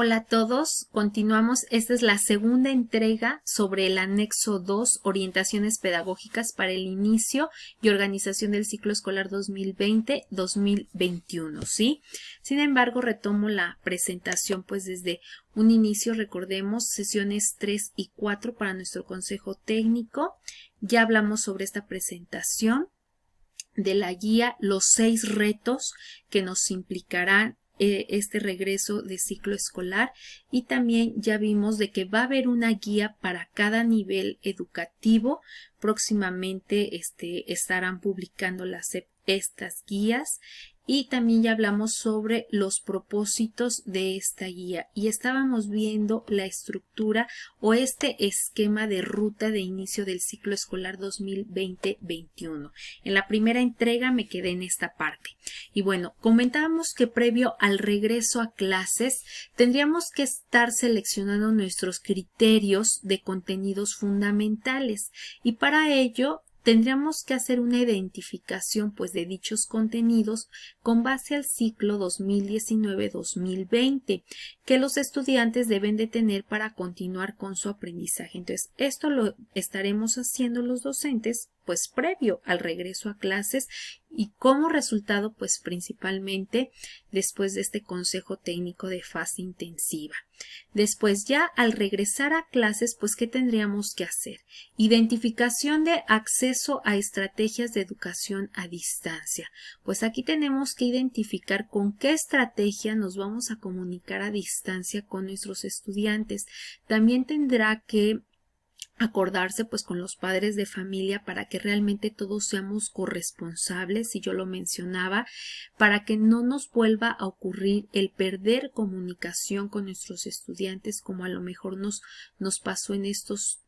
Hola a todos, continuamos. Esta es la segunda entrega sobre el anexo 2, orientaciones pedagógicas para el inicio y organización del ciclo escolar 2020-2021, ¿sí? Sin embargo, retomo la presentación pues desde un inicio. Recordemos sesiones 3 y 4 para nuestro consejo técnico. Ya hablamos sobre esta presentación de la guía, los 6 retos que nos implicarán este regreso de ciclo escolar, y también ya vimos de que va a haber una guía para cada nivel educativo. Próximamente estarán publicando estas guías, y también ya hablamos sobre los propósitos de esta guía y estábamos viendo la estructura o este esquema de ruta de inicio del ciclo escolar 2020-21. En la primera entrega me quedé en esta parte. Y bueno, comentábamos que previo al regreso a clases tendríamos que estar seleccionando nuestros criterios de contenidos fundamentales, y para ello tendríamos que hacer una identificación pues de dichos contenidos con base al ciclo 2019-2020 que los estudiantes deben de tener para continuar con su aprendizaje. Entonces, esto lo estaremos haciendo los docentes pues previo al regreso a clases, y como resultado pues principalmente después de este consejo técnico de fase intensiva. Después, ya al regresar a clases, pues ¿qué tendríamos que hacer? Identificación de acceso a estrategias de educación a distancia. Pues aquí tenemos que identificar con qué estrategia nos vamos a comunicar a distancia con nuestros estudiantes. También tendrá que acordarse pues con los padres de familia para que realmente todos seamos corresponsables, y yo lo mencionaba, para que no nos vuelva a ocurrir el perder comunicación con nuestros estudiantes como a lo mejor nos pasó en estos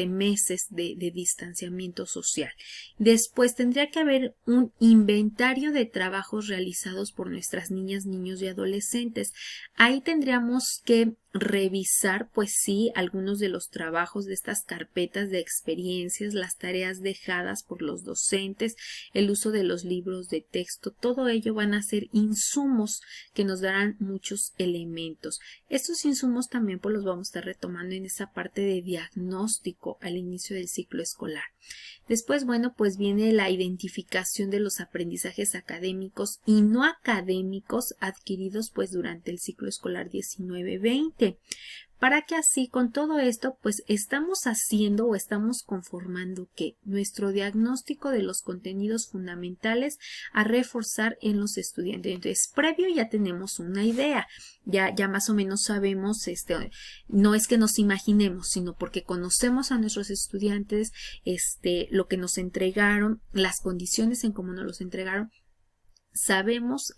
meses de distanciamiento social. Después tendría que haber un inventario de trabajos realizados por nuestras niñas, niños y adolescentes. Ahí tendríamos que revisar pues sí algunos de los trabajos de estas carpetas de experiencias, las tareas dejadas por los docentes, el uso de los libros de texto. Todo ello van a ser insumos que nos darán muchos elementos. Estos insumos también pues los vamos a estar retomando en esa parte de diagnóstico al inicio del ciclo escolar. Después, bueno, pues viene la identificación de los aprendizajes académicos y no académicos adquiridos pues durante el ciclo escolar 19-20. Para que así con todo esto pues estamos haciendo o estamos conformando que nuestro diagnóstico de los contenidos fundamentales a reforzar en los estudiantes. Entonces, previo ya tenemos una idea, ya más o menos sabemos, no es que nos imaginemos, sino porque conocemos a nuestros estudiantes, lo que nos entregaron, las condiciones en cómo nos los entregaron. Sabemos,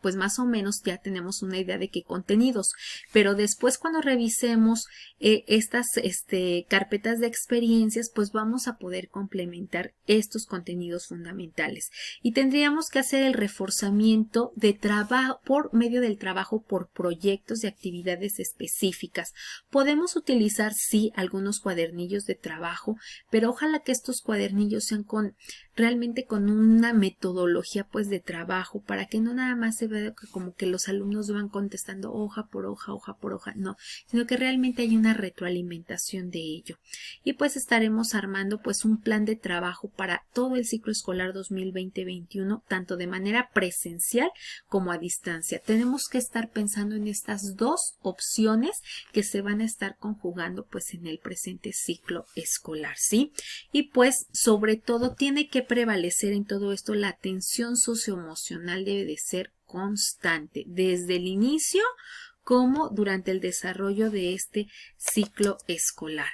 pues más o menos ya tenemos una idea de qué contenidos, pero después cuando revisemos estas carpetas de experiencias, pues vamos a poder complementar estos contenidos fundamentales, y tendríamos que hacer el reforzamiento de trabajo por medio del trabajo por proyectos y actividades específicas. Podemos utilizar sí algunos cuadernillos de trabajo, pero ojalá que estos cuadernillos sean realmente con una metodología pues de trabajo, para que no nada más se vea como que los alumnos van contestando hoja por hoja, hoja por hoja, no, sino que realmente hay una retroalimentación de ello. Y pues estaremos armando pues un plan de trabajo para todo el ciclo escolar 2020-21, tanto de manera presencial como a distancia. Tenemos que estar pensando en estas dos opciones que se van a estar conjugando pues en el presente ciclo escolar, ¿sí? Y pues sobre todo tiene que prevalecer en todo esto la atención socioemocional, debe de ser constante desde el inicio como durante el desarrollo de este ciclo escolar.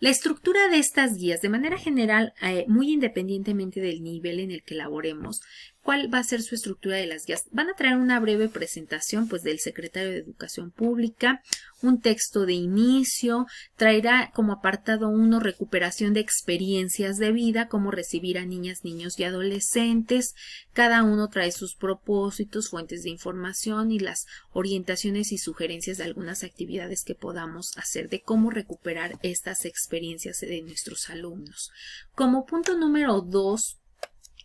La estructura de estas guías, de manera general, muy independientemente del nivel en el que elaboremos, ¿cuál va a ser su estructura de las guías? Van a traer una breve presentación pues del secretario de Educación Pública, un texto de inicio, traerá como apartado 1 recuperación de experiencias de vida, cómo recibir a niñas, niños y adolescentes. Cada uno trae sus propósitos, fuentes de información y las orientaciones y sugerencias de algunas actividades que podamos hacer de cómo recuperar estas experiencias de nuestros alumnos. Como punto número 2,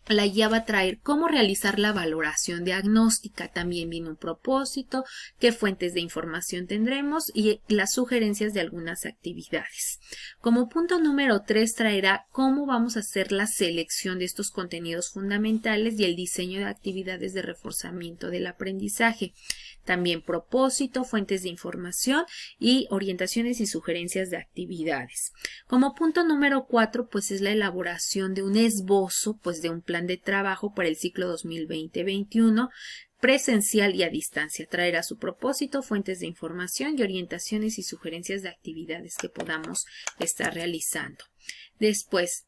La guía va a traer cómo realizar la valoración diagnóstica, también viene un propósito, qué fuentes de información tendremos y las sugerencias de algunas actividades. Como punto número 3 traerá cómo vamos a hacer la selección de estos contenidos fundamentales y el diseño de actividades de reforzamiento del aprendizaje. También propósito, fuentes de información y orientaciones y sugerencias de actividades. Como punto número 4, pues es la elaboración de un esbozo, pues de un plan de trabajo para el ciclo 2020-21, presencial y a distancia. Traerá su propósito, fuentes de información y orientaciones y sugerencias de actividades que podamos estar realizando. Después,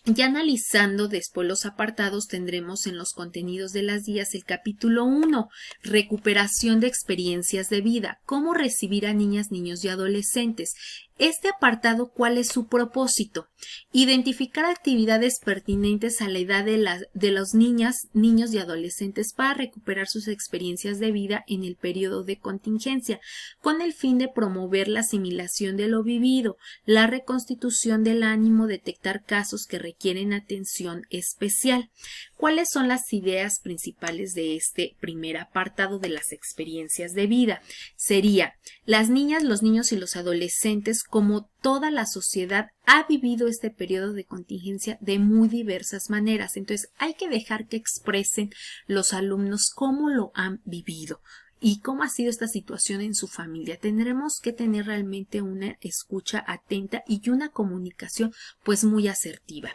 ya analizando después los apartados, tendremos en los contenidos de las guías el capítulo 1, recuperación de experiencias de vida, cómo recibir a niñas, niños y adolescentes. Este apartado, ¿cuál es su propósito? Identificar actividades pertinentes a la edad de las niñas, niños y adolescentes para recuperar sus experiencias de vida en el periodo de contingencia, con el fin de promover la asimilación de lo vivido, la reconstitución del ánimo, detectar casos que requieren atención especial. ¿Cuáles son las ideas principales de este primer apartado de las experiencias de vida? Sería, las niñas, los niños y los adolescentes, como toda la sociedad, ha vivido este periodo de contingencia de muy diversas maneras. Entonces, hay que dejar que expresen los alumnos cómo lo han vivido y cómo ha sido esta situación en su familia. Tendremos que tener realmente una escucha atenta y una comunicación pues muy asertiva.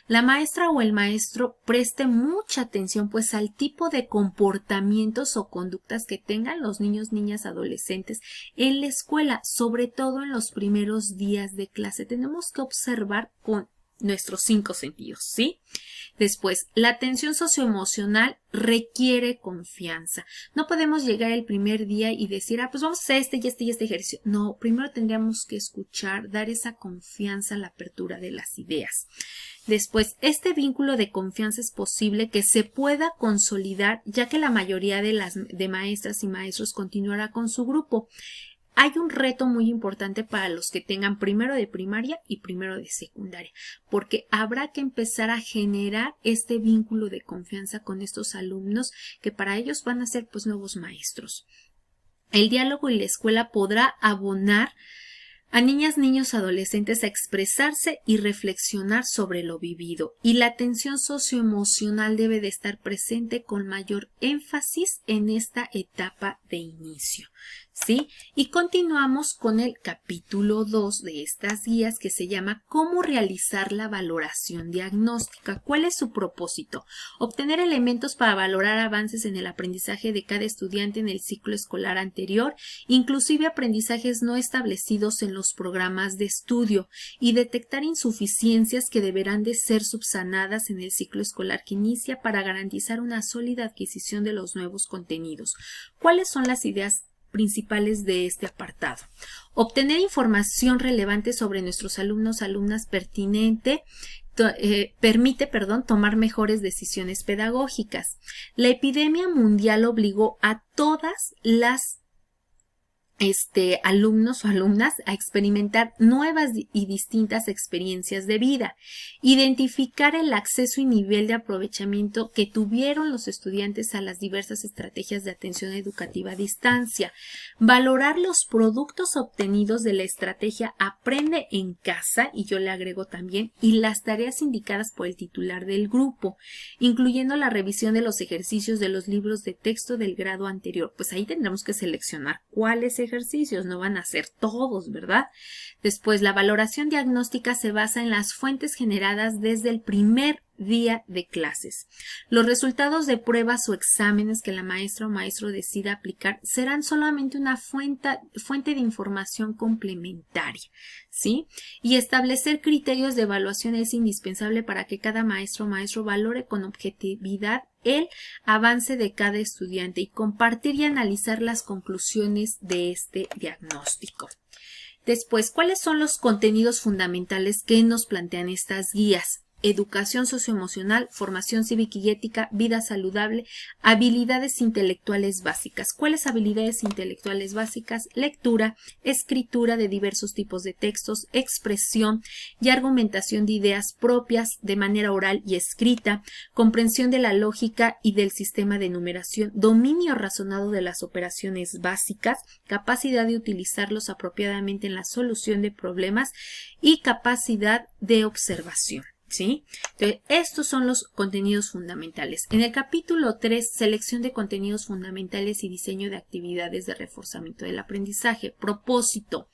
La maestra o el maestro preste mucha atención pues al tipo de comportamientos o conductas que tengan los niños, niñas, adolescentes en la escuela, sobre todo en los primeros días de clase. Tenemos que observar con nuestros 5 sentidos, ¿sí? Después, la atención socioemocional requiere confianza. No podemos llegar el primer día y decir, pues vamos a hacer este y este y este ejercicio. No, primero tendríamos que escuchar, dar esa confianza a la apertura de las ideas. Después, este vínculo de confianza es posible que se pueda consolidar, ya que la mayoría de maestras y maestros continuará con su grupo. Hay un reto muy importante para los que tengan primero de primaria y primero de secundaria, porque habrá que empezar a generar este vínculo de confianza con estos alumnos que para ellos van a ser pues nuevos maestros. El diálogo y la escuela podrá abonar a niñas, niños, adolescentes a expresarse y reflexionar sobre lo vivido, y la atención socioemocional debe de estar presente con mayor énfasis en esta etapa de inicio. ¿Sí? Y continuamos con el capítulo 2 de estas guías, que se llama ¿Cómo realizar la valoración diagnóstica? ¿Cuál es su propósito? Obtener elementos para valorar avances en el aprendizaje de cada estudiante en el ciclo escolar anterior, inclusive aprendizajes no establecidos en los programas de estudio, y detectar insuficiencias que deberán de ser subsanadas en el ciclo escolar que inicia para garantizar una sólida adquisición de los nuevos contenidos. ¿Cuáles son las ideas principales de este apartado? Obtener información relevante sobre nuestros alumnos, alumnas permite, tomar mejores decisiones pedagógicas. La epidemia mundial obligó a todas las alumnos o alumnas a experimentar nuevas y distintas experiencias de vida, identificar el acceso y nivel de aprovechamiento que tuvieron los estudiantes a las diversas estrategias de atención educativa a distancia, valorar los productos obtenidos de la estrategia Aprende en Casa, y yo le agrego también, y las tareas indicadas por el titular del grupo, incluyendo la revisión de los ejercicios de los libros de texto del grado anterior. Pues ahí tendremos que seleccionar cuáles ejercicios, no van a ser todos, ¿verdad? Después, la valoración diagnóstica se basa en las fuentes generadas desde el primer día de clases. Los resultados de pruebas o exámenes que la maestra o maestro decida aplicar serán solamente una fuente de información complementaria, ¿sí? Y establecer criterios de evaluación es indispensable para que cada maestro o maestro valore con objetividad el avance de cada estudiante y compartir y analizar las conclusiones de este diagnóstico. Después, ¿cuáles son los contenidos fundamentales que nos plantean estas guías? educación socioemocional, formación cívica y ética, vida saludable, habilidades intelectuales básicas. ¿Cuáles habilidades intelectuales básicas? Lectura, escritura de diversos tipos de textos, expresión y argumentación de ideas propias de manera oral y escrita, comprensión de la lógica y del sistema de numeración, dominio razonado de las operaciones básicas, capacidad de utilizarlos apropiadamente en la solución de problemas y capacidad de observación. ¿Sí? Entonces, estos son los contenidos fundamentales. En el capítulo 3, selección de contenidos fundamentales y diseño de actividades de reforzamiento del aprendizaje. Propósito: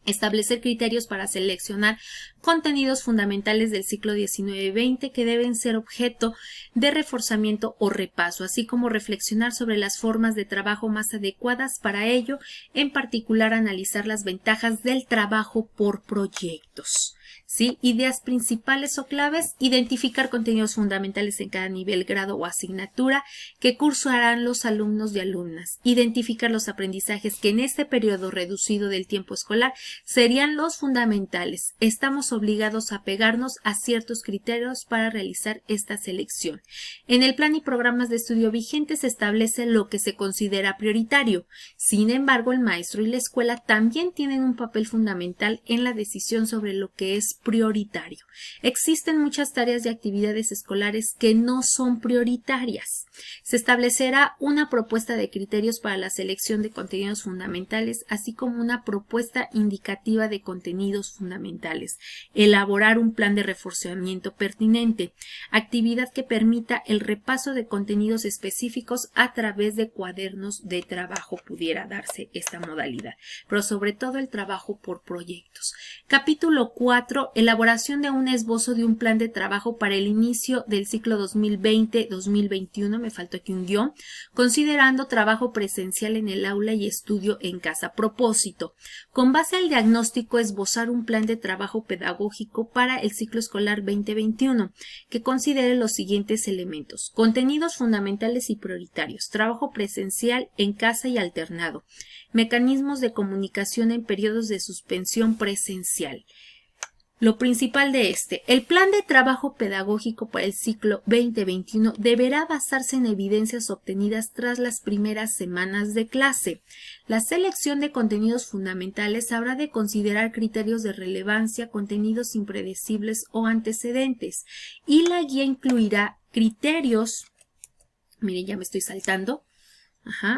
establecer criterios para seleccionar contenidos fundamentales del ciclo 19-20 que deben ser objeto de reforzamiento o repaso, así como reflexionar sobre las formas de trabajo más adecuadas para ello, en particular analizar las ventajas del trabajo por proyectos. ¿Sí? Ideas principales o claves: identificar contenidos fundamentales en cada nivel, grado o asignatura que cursarán los alumnos y alumnas. Identificar los aprendizajes que en este periodo reducido del tiempo escolar serían los fundamentales. Estamos obligados a pegarnos a ciertos criterios para realizar esta selección. En el plan y programas de estudio vigente se establece lo que se considera prioritario. Sin embargo, el maestro y la escuela también tienen un papel fundamental en la decisión sobre lo que es prioritario. Existen muchas tareas y actividades escolares que no son prioritarias. Se establecerá una propuesta de criterios para la selección de contenidos fundamentales, así como una propuesta indicativa de contenidos fundamentales. Elaborar un plan de reforzamiento pertinente. Actividad que permita el repaso de contenidos específicos a través de cuadernos de trabajo. Pudiera darse esta modalidad, pero sobre todo el trabajo por proyectos. Capítulo 4. Elaboración de un esbozo de un plan de trabajo para el inicio del ciclo 2020-2021. Me faltó aquí un guión. Considerando trabajo presencial en el aula y estudio en casa. Propósito: con base al diagnóstico, esbozar un plan de trabajo pedagógico para el ciclo escolar 2021 que considere los siguientes elementos: contenidos fundamentales y prioritarios, trabajo presencial en casa y alternado, mecanismos de comunicación en periodos de suspensión presencial. Lo principal de el plan de trabajo pedagógico para el ciclo 2021 deberá basarse en evidencias obtenidas tras las primeras semanas de clase. La selección de contenidos fundamentales habrá de considerar criterios de relevancia, contenidos impredecibles o antecedentes, y la guía incluirá criterios. Miren, ya me estoy saltando.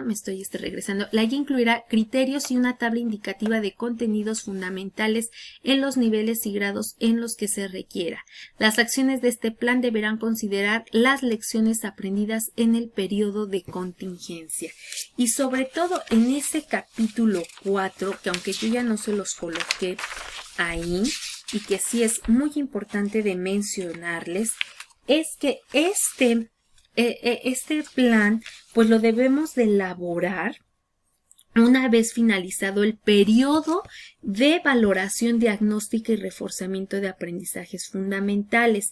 Me estoy regresando. La guía incluirá criterios y una tabla indicativa de contenidos fundamentales en los niveles y grados en los que se requiera. Las acciones de este plan deberán considerar las lecciones aprendidas en el periodo de contingencia. Y sobre todo en ese capítulo 4, que aunque yo ya no se los coloqué ahí, y que sí es muy importante de mencionarles, es que este plan pues lo debemos de elaborar una vez finalizado el periodo de valoración diagnóstica y reforzamiento de aprendizajes fundamentales.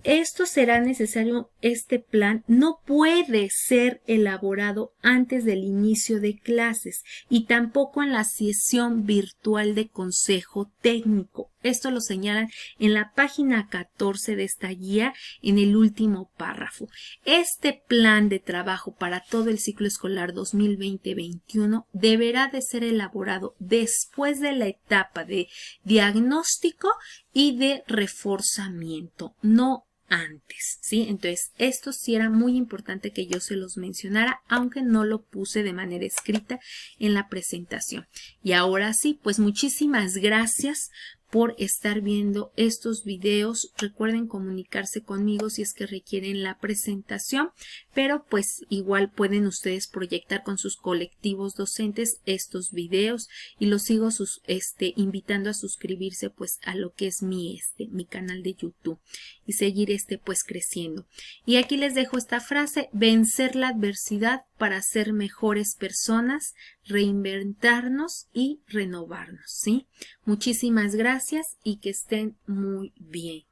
Esto será necesario, este plan no puede ser elaborado antes del inicio de clases y tampoco en la sesión virtual de consejo técnico. Esto lo señalan en la página 14 de esta guía, en el último párrafo. Este plan de trabajo para todo el ciclo escolar 2020-21 deberá de ser elaborado después de la etapa de diagnóstico y de reforzamiento, no antes, ¿sí? Entonces, esto sí era muy importante que yo se los mencionara, aunque no lo puse de manera escrita en la presentación. Y ahora sí, pues muchísimas gracias por estar viendo estos videos. Recuerden comunicarse conmigo si es que requieren la presentación, pero pues igual pueden ustedes proyectar con sus colectivos docentes estos videos, y los sigo invitando a suscribirse pues a lo que es mi canal de YouTube y seguir pues creciendo. Y aquí les dejo esta frase: vencer la adversidad para ser mejores personas, reinventarnos y renovarnos, ¿sí? Muchísimas gracias y que estén muy bien.